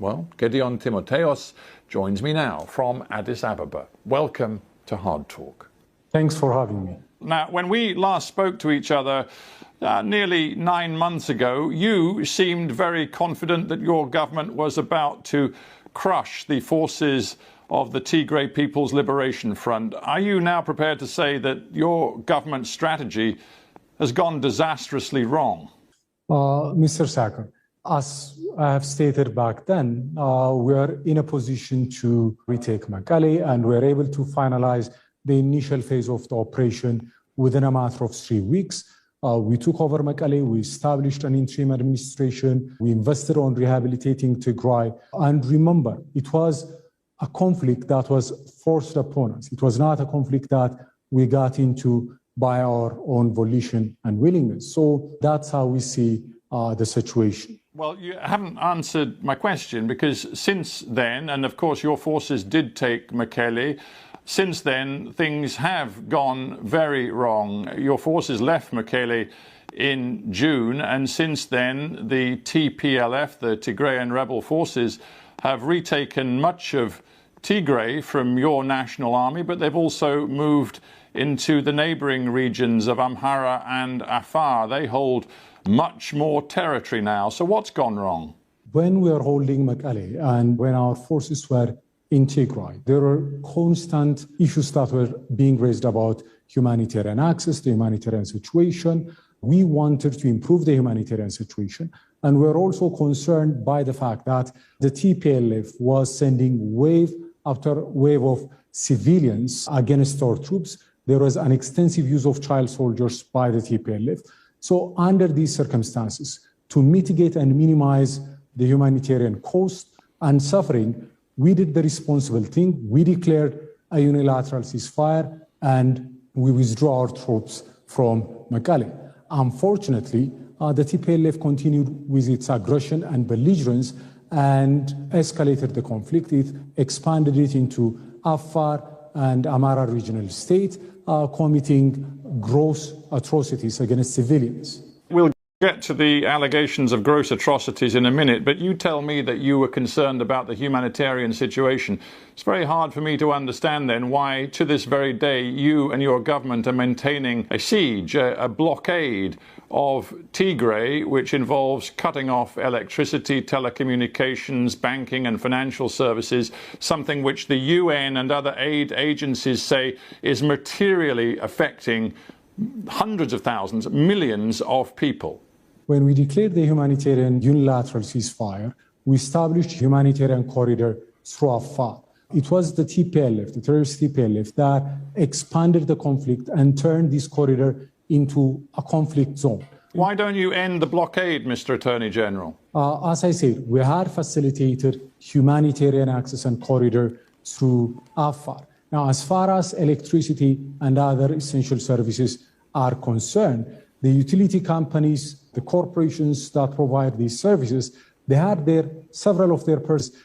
Well, Gedion Timotheos joins me now from Addis Ababa. Welcome to Hard Talk. Thanks for having me. Now, when we last spoke to each other nearly 9 months ago, you seemed very confident that your government was about to crush the forces of the Tigray People's Liberation Front. Are you now prepared to say that your government strategy has gone disastrously wrong? Mr. Sacker, as I have stated back then, we are in a position to retake Mekelle, and we are able to finalize the initial phase of the operation within a matter of 3 weeks. We took over Mekelle, we established an interim administration, we invested on rehabilitating Tigray. And remember, it was a conflict that was forced upon us. It was not a conflict that we got into by our own volition and willingness. So that's how we see the situation. Well, you haven't answered my question, because since then, and of course your forces did take Mekelle, since then things have gone very wrong. Your forces left Mekelle in June, and since then the TPLF, the Tigrayan rebel forces, have retaken much of Tigray from your national army, but they've also moved into the neighboring regions of Amhara and Afar. They hold much more territory now. So what's gone wrong? When we are holding Mekelle and when our forces were in Tigray, there were constant issues that were being raised about humanitarian access, the humanitarian situation. We wanted to improve the humanitarian situation. And we're also concerned by the fact that the TPLF was sending wave after wave of civilians against our troops. There was an extensive use of child soldiers by the TPLF. So under these circumstances, to mitigate and minimize the humanitarian cost and suffering, we did the responsible thing. We declared a unilateral ceasefire and we withdrew our troops from Mekelle. Unfortunately, the TPLF continued with its aggression and belligerence and escalated the conflict. It expanded it into Afar and Amhara regional state, committing gross atrocities against civilians. We'll get to the allegations of gross atrocities in a minute, but you tell me that you were concerned about the humanitarian situation. It's very hard for me to understand then why, to this very day, you and your government are maintaining a siege, a blockade of Tigray, which involves cutting off electricity, telecommunications, banking and financial services, something which the UN and other aid agencies say is materially affecting hundreds of thousands, millions of people. When we declared the humanitarian unilateral ceasefire, we established a humanitarian corridor through Afar. It was the TPLF, the terrorist TPLF, that expanded the conflict and turned this corridor into a conflict zone. Why don't you end the blockade, Mr. Attorney General? As I said, we had facilitated humanitarian access and corridor through Afar. Now, as far as electricity and other essential services are concerned, the utility companies, the corporations that provide these services, they had several of their personnel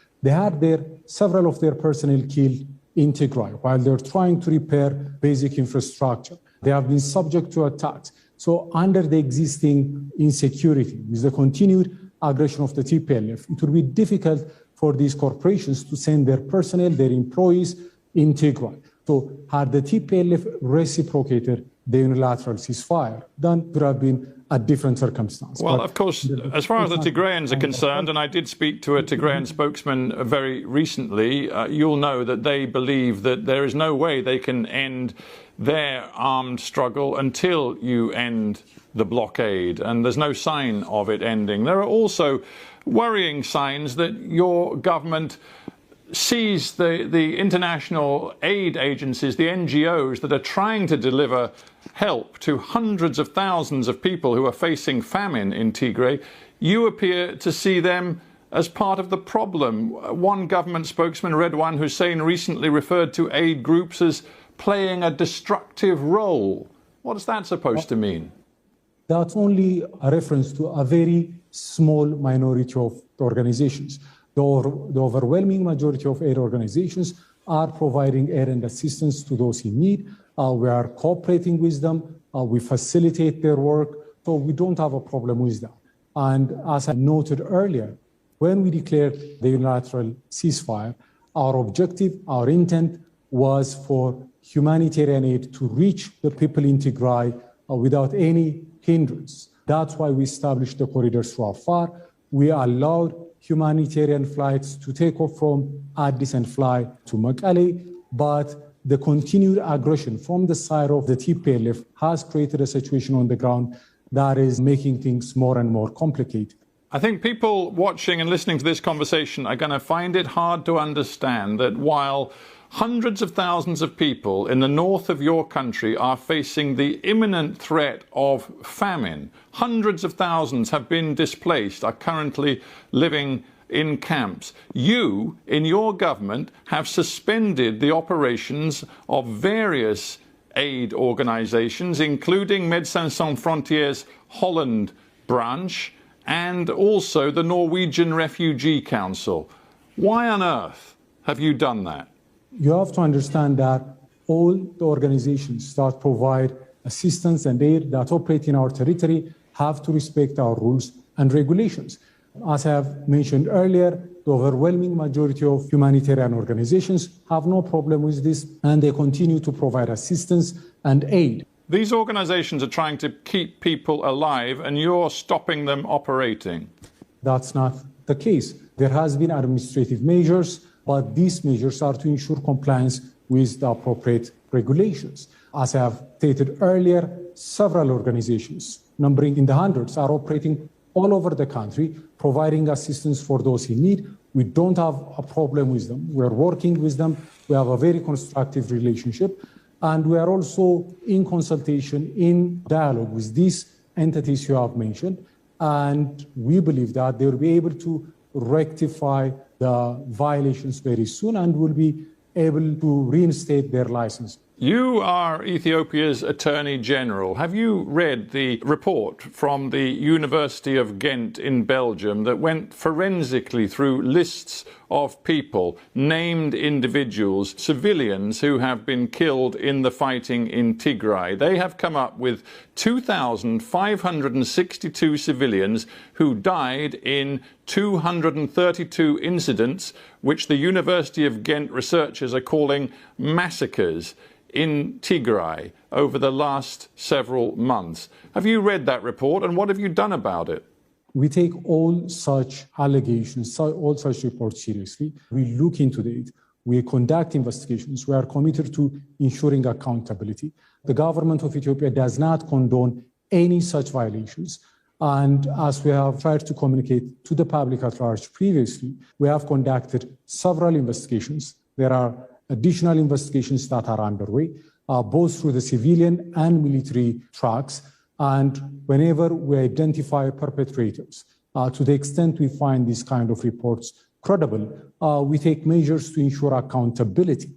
killed in Tigray while they're trying to repair basic infrastructure. They have been subject to attacks. So under the existing insecurity, with the continued aggression of the TPLF, it would be difficult for these corporations to send their personnel, their employees in Tigray. So had the TPLF reciprocated the unilateral ceasefire, then it would have been a different circumstance. Well, of course, as far as the Tigrayans are concerned, and I did speak to a Tigrayan spokesman very recently, you'll know that they believe that there is no way they can end their armed struggle until you end the blockade, and there's no sign of it ending. There are also worrying signs that your government sees the international aid agencies, the NGOs that are trying to deliver help to hundreds of thousands of people who are facing famine in Tigray. You appear to see them as part of the problem. One government spokesman, Redwan Hussein, recently referred to aid groups as playing a destructive role. What is that supposed to mean? That's only a reference to a very small minority of organizations. The overwhelming majority of aid organizations are providing aid and assistance to those in need. We are cooperating with them. We facilitate their work. So we don't have a problem with that. And as I noted earlier, When we declared the unilateral ceasefire, our objective, our intent was for humanitarian aid to reach the people in Tigray without any hindrance. That's why we established the corridors through Afar. We allowed humanitarian flights to take off from Addis and fly to Mekelle, but the continued aggression from the side of the TPLF has created a situation on the ground that is making things more and more complicated. I think people watching and listening to this conversation are going to find it hard to understand that while hundreds of thousands of people in the north of your country are facing the imminent threat of famine, hundreds of thousands have been displaced, are currently living in camps. You, in your government, have suspended the operations of various aid organizations, including Médecins Sans Frontières Holland branch and also the Norwegian Refugee Council. Why on earth have you done that? You have to understand that all the organizations that provide assistance and aid that operate in our territory have to respect our rules and regulations. As I have mentioned earlier, the overwhelming majority of humanitarian organizations have no problem with this, and they continue to provide assistance and aid. These organizations are trying to keep people alive, and you're stopping them operating. That's not the case. There has been administrative measures, but these measures are to ensure compliance with the appropriate regulations. As I have stated earlier, several organizations, numbering in the hundreds, are operating all over the country, providing assistance for those in need. We don't have a problem with them. We're working with them. We have a very constructive relationship. And we are also in consultation, in dialogue with these entities you have mentioned. And we believe that they will be able to rectify the violations very soon and will be able to reinstate their license. You are Ethiopia's Attorney General. Have you read the report from the University of Ghent in Belgium that went forensically through lists of people, named individuals, civilians who have been killed in the fighting in Tigray? They have come up with 2,562 civilians who died in 232 incidents, which the University of Ghent researchers are calling massacres in Tigray over the last several months. Have you read that report, and what have you done about it? We take all such allegations, all such reports seriously. We look into it. We conduct investigations. We are committed to ensuring accountability. The government of Ethiopia does not condone any such violations. And as we have tried to communicate to the public at large previously, we have conducted several investigations. There are additional investigations that are underway, both through the civilian and military tracks. And whenever we identify perpetrators, to the extent we find these kind of reports credible, we take measures to ensure accountability.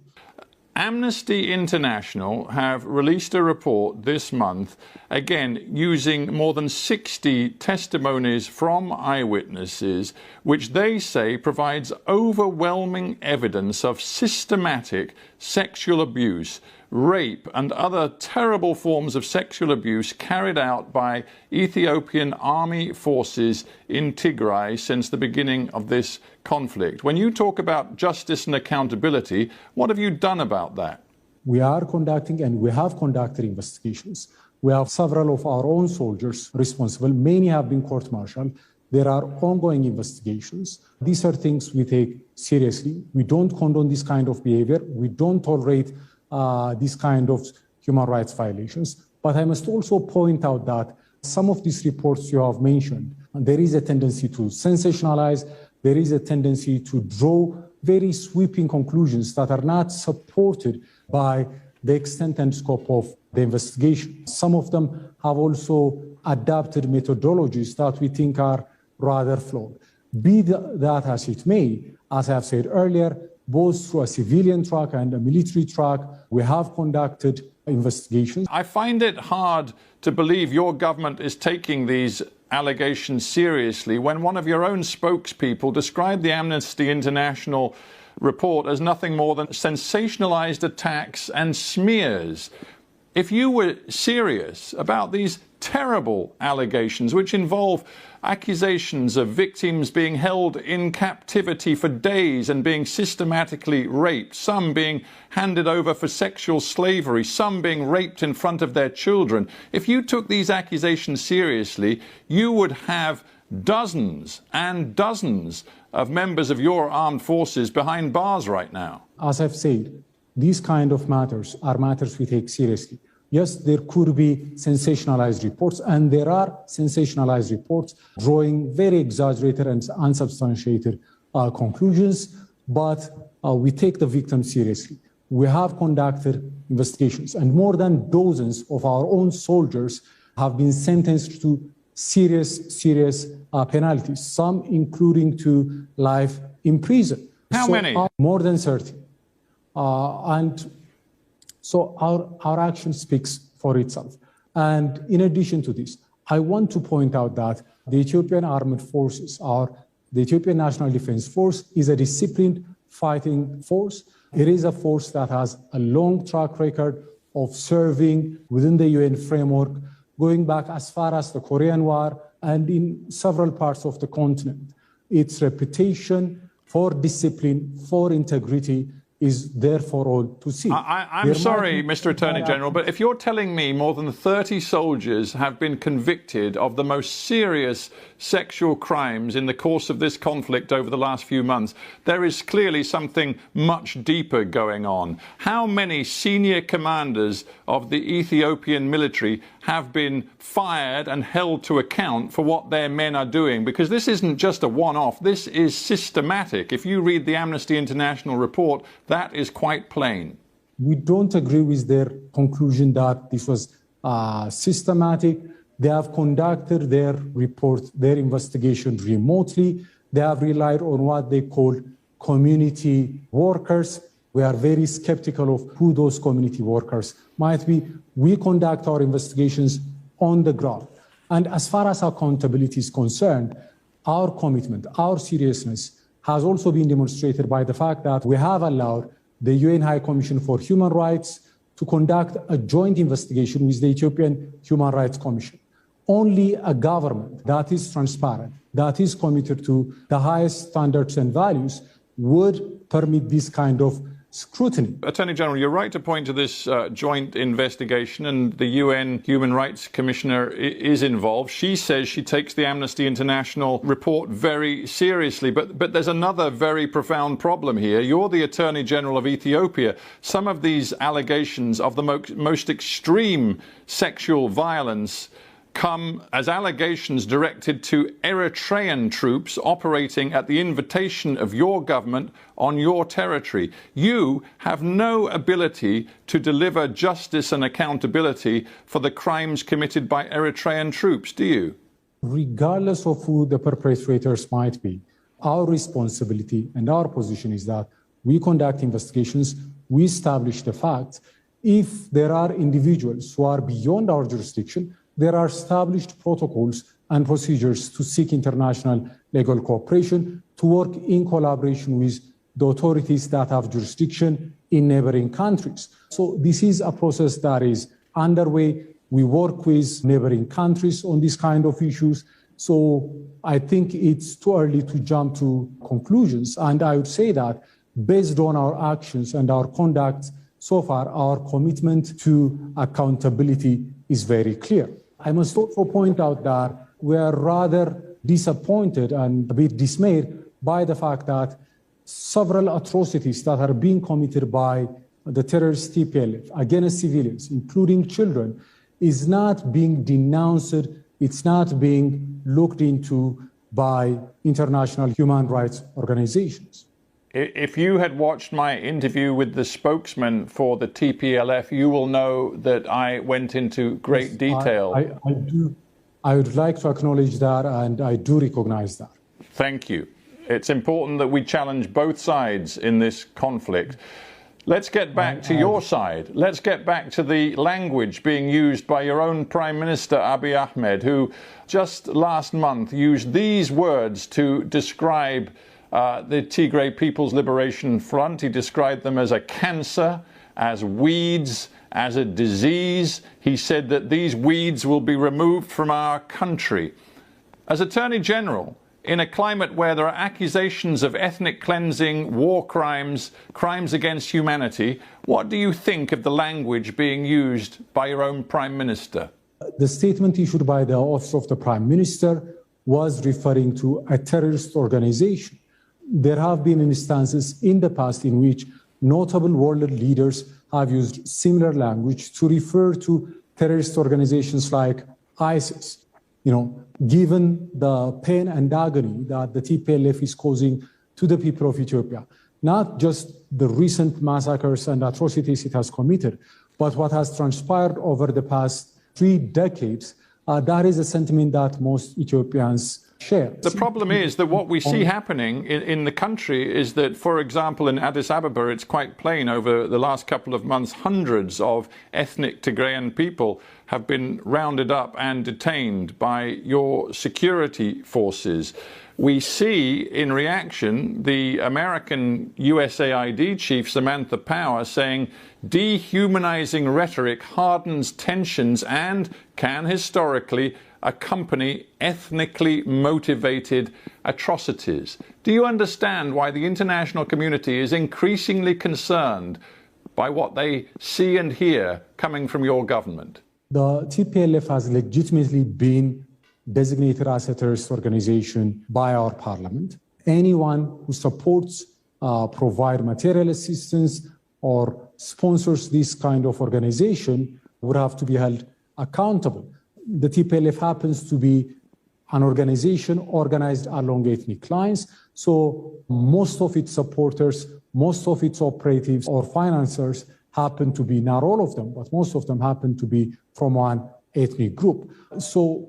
Amnesty International have released a report this month, again using more than 60 testimonies from eyewitnesses, which they say provides overwhelming evidence of systematic sexual abuse, rape and other terrible forms of sexual abuse carried out by Ethiopian army forces in Tigray since the beginning of this conflict. When you talk about justice and accountability, what have you done about that? We are conducting and we have conducted investigations. We have several of our own soldiers responsible. Many have been court-martialed. There are ongoing investigations. These are things we take seriously. We don't condone this kind of behavior. We don't tolerate this kind of human rights violations. But I must also point out that some of these reports you have mentioned, there is a tendency to sensationalize. There is a tendency to draw very sweeping conclusions that are not supported by the extent and scope of the investigation. Some of them have also adapted methodologies that we think are rather flawed. Be that as it may, as I have said earlier, both through a civilian track and a military track, we have conducted investigations. I find it hard to believe your government is taking these allegations seriously when one of your own spokespeople described the Amnesty International report as nothing more than sensationalized attacks and smears. if you were serious about these terrible allegations, which involve accusations of victims being held in captivity for days and being systematically raped, some being handed over for sexual slavery, some being raped in front of their children, if you took these accusations seriously, you would have dozens and dozens of members of your armed forces behind bars right now. As I've said, these kind of matters are matters we take seriously. Yes, there could be sensationalized reports, and there are sensationalized reports drawing very exaggerated and unsubstantiated conclusions, but we take the victims seriously. We have conducted investigations, and more than dozens of our own soldiers have been sentenced to serious penalties, some including to life in prison. How many? More than 30. And so our action speaks for itself. And in addition to this, I want to point out that the Ethiopian Armed Forces, the Ethiopian National Defense Force, is a disciplined fighting force. It is a force that has a long track record of serving within the UN framework, going back as far as the Korean War and in several parts of the continent. Its reputation for discipline, for integrity, is there for all to see. I'm sorry, Mr. Attorney General, but if you're telling me more than 30 soldiers have been convicted of the most serious sexual crimes in the course of this conflict over the last few months, there is clearly something much deeper going on. How many senior commanders of the Ethiopian military have been fired and held to account for what their men are doing? Because this isn't just a one-off, this is systematic. If you read the Amnesty International report, that is quite plain. We don't agree with their conclusion that this was systematic. They have conducted their report, their investigation remotely. They have relied on what they call community workers. We are very skeptical of who those community workers might be. We conduct our investigations on the ground. And as far as accountability is concerned, our commitment, our seriousness has also been demonstrated by the fact that we have allowed the UN High Commission for Human Rights to conduct a joint investigation with the Ethiopian Human Rights Commission. Only a government that is transparent, that is committed to the highest standards and values, would permit this kind of scrutiny. Attorney General, you're right to point to this joint investigation, and the UN Human Rights Commissioner is involved. She says she takes the Amnesty International report very seriously, but there's another very profound problem here. You're the Attorney General of Ethiopia. Some of these allegations of the most extreme sexual violence come as allegations directed to Eritrean troops operating at the invitation of your government on your territory. You have no ability to deliver justice and accountability for the crimes committed by Eritrean troops, do you? Regardless of who the perpetrators might be, our responsibility and our position is that we conduct investigations, we establish the facts. If there are individuals who are beyond our jurisdiction, there are established protocols and procedures to seek international legal cooperation, to work in collaboration with the authorities that have jurisdiction in neighboring countries. So this is a process that is underway. We work with neighboring countries on these kind of issues. So I think it's too early to jump to conclusions. And I would say that based on our actions and our conduct so far, our commitment to accountability is very clear. I must also point out that we are rather disappointed and a bit dismayed by the fact that several atrocities that are being committed by the terrorist TPLF against civilians, including children, is not being denounced, it's not being looked into by international human rights organizations. If you had watched my interview with the spokesman for the TPLF, you will know that I went into great detail. I would like to acknowledge that, and I do recognize that. Thank you. It's important that we challenge both sides in this conflict. Let's get back to your side. Let's get back to the language being used by your own Prime Minister, Abiy Ahmed, who just last month used these words to describe the Tigray People's Liberation Front. He described them as a cancer, as weeds, as a disease. He said that these weeds will be removed from our country. As Attorney General, in a climate where there are accusations of ethnic cleansing, war crimes, crimes against humanity, what do you think of the language being used by your own Prime Minister? The statement issued by the Office of the Prime Minister was referring to a terrorist organization. There have been instances in the past in which notable world leaders have used similar language to refer to terrorist organizations like ISIS. Given the pain and agony that the TPLF is causing to the people of Ethiopia, not just the recent massacres and atrocities it has committed, but what has transpired over the past 3 decades, that is a sentiment that most Ethiopians share. The problem is that what we see happening in the country is that, for example, in Addis Ababa, it's quite plain over the last couple of months, hundreds of ethnic Tigrayan people have been rounded up and detained by your security forces. We see, in reaction, the American USAID chief, Samantha Power, saying dehumanizing rhetoric hardens tensions and can historically accompany ethnically motivated atrocities. Do you understand why the international community is increasingly concerned by what they see and hear coming from your government? The TPLF has legitimately been designated as a terrorist organization by our parliament. Anyone who supports, provide material assistance or sponsors this kind of organization would have to be held accountable. The TPLF happens to be an organization organized along ethnic lines, so most of its supporters, most of its operatives or financiers happen to be, not all of them, but most of them happen to be from one ethnic group. So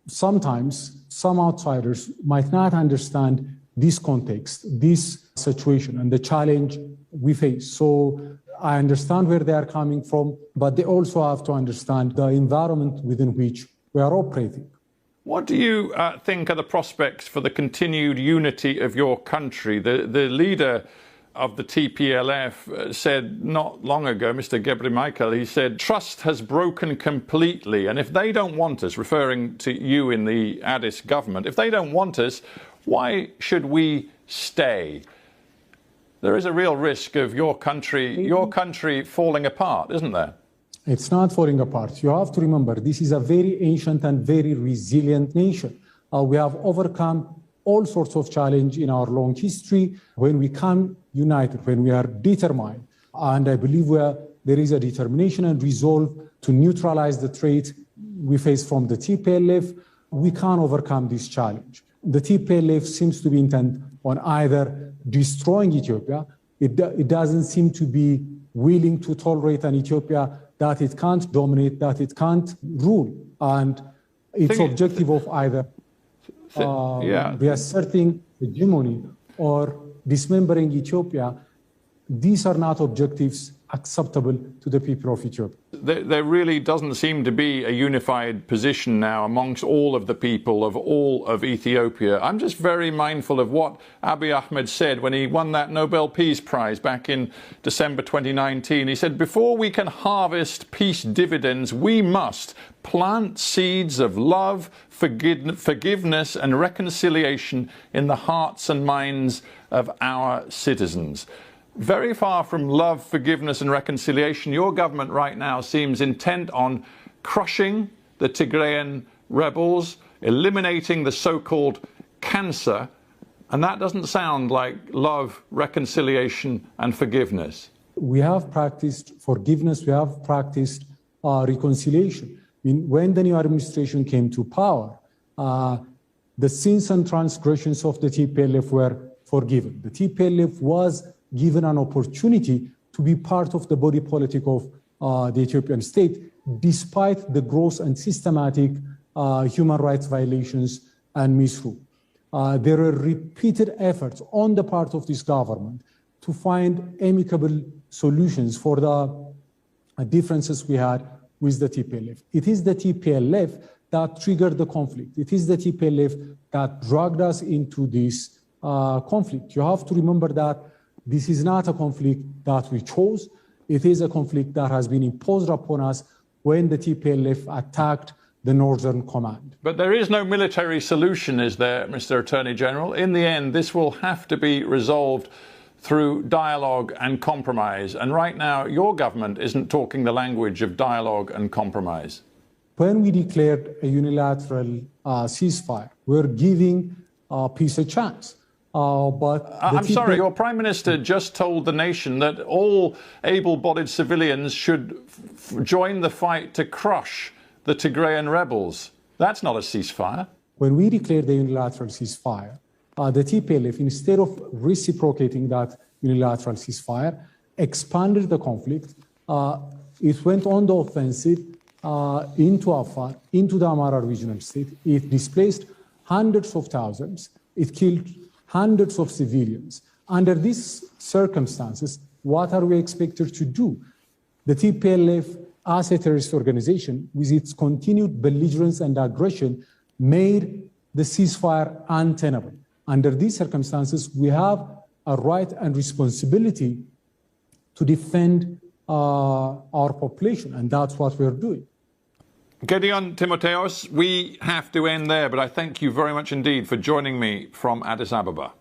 sometimes some outsiders might not understand this context, this situation, and the challenge we face. So I understand where they are coming from, but they also have to understand the environment within which we are operating. What do you think are the prospects for the continued unity of your country? The leader of the TPLF said not long ago, Mr. Gebremichael, he said, trust has broken completely. And if they don't want us, referring to you in the Addis government, if they don't want us, why should we stay? There is a real risk of your country falling apart, isn't there? It's not falling apart. You have to remember, this is a very ancient and very resilient nation. We have overcome all sorts of challenge in our long history when we come united, when we are determined. And I believe there is a determination and resolve to neutralize the threat we face from the TPLF. We can overcome this challenge. The TPLF seems to be intent on either destroying Ethiopia. It doesn't seem to be willing to tolerate an Ethiopia that it can't dominate, that it can't rule. And its objective of either reasserting hegemony or dismembering Ethiopia, these are not objectives acceptable to the people of Ethiopia. There really doesn't seem to be a unified position now amongst all of the people of all of Ethiopia. I'm just very mindful of what Abiy Ahmed said when he won that Nobel Peace Prize back in December 2019. He said, before we can harvest peace dividends, we must plant seeds of love, forgiveness and reconciliation in the hearts and minds of our citizens. Very far from love, forgiveness and reconciliation, your government right now seems intent on crushing the Tigrayan rebels, eliminating the so-called cancer, and that doesn't sound like love, reconciliation and forgiveness. We have practiced forgiveness, we have practiced reconciliation. I mean, when the new administration came to power, the sins and transgressions of the TPLF were forgiven. The TPLF was given an opportunity to be part of the body politic of the Ethiopian state, despite the gross and systematic human rights violations and misrule. There are repeated efforts on the part of this government to find amicable solutions for the differences we had with the TPLF. It is the TPLF that triggered the conflict. It is the TPLF that dragged us into this conflict. You have to remember that this is not a conflict that we chose. It is a conflict that has been imposed upon us when the TPLF attacked the Northern Command. But there is no military solution, is there, Mr. Attorney General? In the end, this will have to be resolved through dialogue and compromise. And right now, your government isn't talking the language of dialogue and compromise. When we declared a unilateral ceasefire, we're giving peace a chance. I'm sorry, your Prime Minister just told the nation that all able-bodied civilians should join the fight to crush the Tigrayan rebels. That's not a ceasefire. When we declared the unilateral ceasefire, the TPLF, instead of reciprocating that unilateral ceasefire, expanded the conflict. It went on the offensive into Afar, into the Amara regional state. It displaced hundreds of thousands. It killed hundreds of civilians. Under these circumstances, what are we expected to do? The TPLF, as a terrorist organization, with its continued belligerence and aggression, made the ceasefire untenable. Under these circumstances, we have a right and responsibility to defend our population, and that's what we're doing. Gedion, Timotheos, we have to end there, but I thank you very much indeed for joining me from Addis Ababa.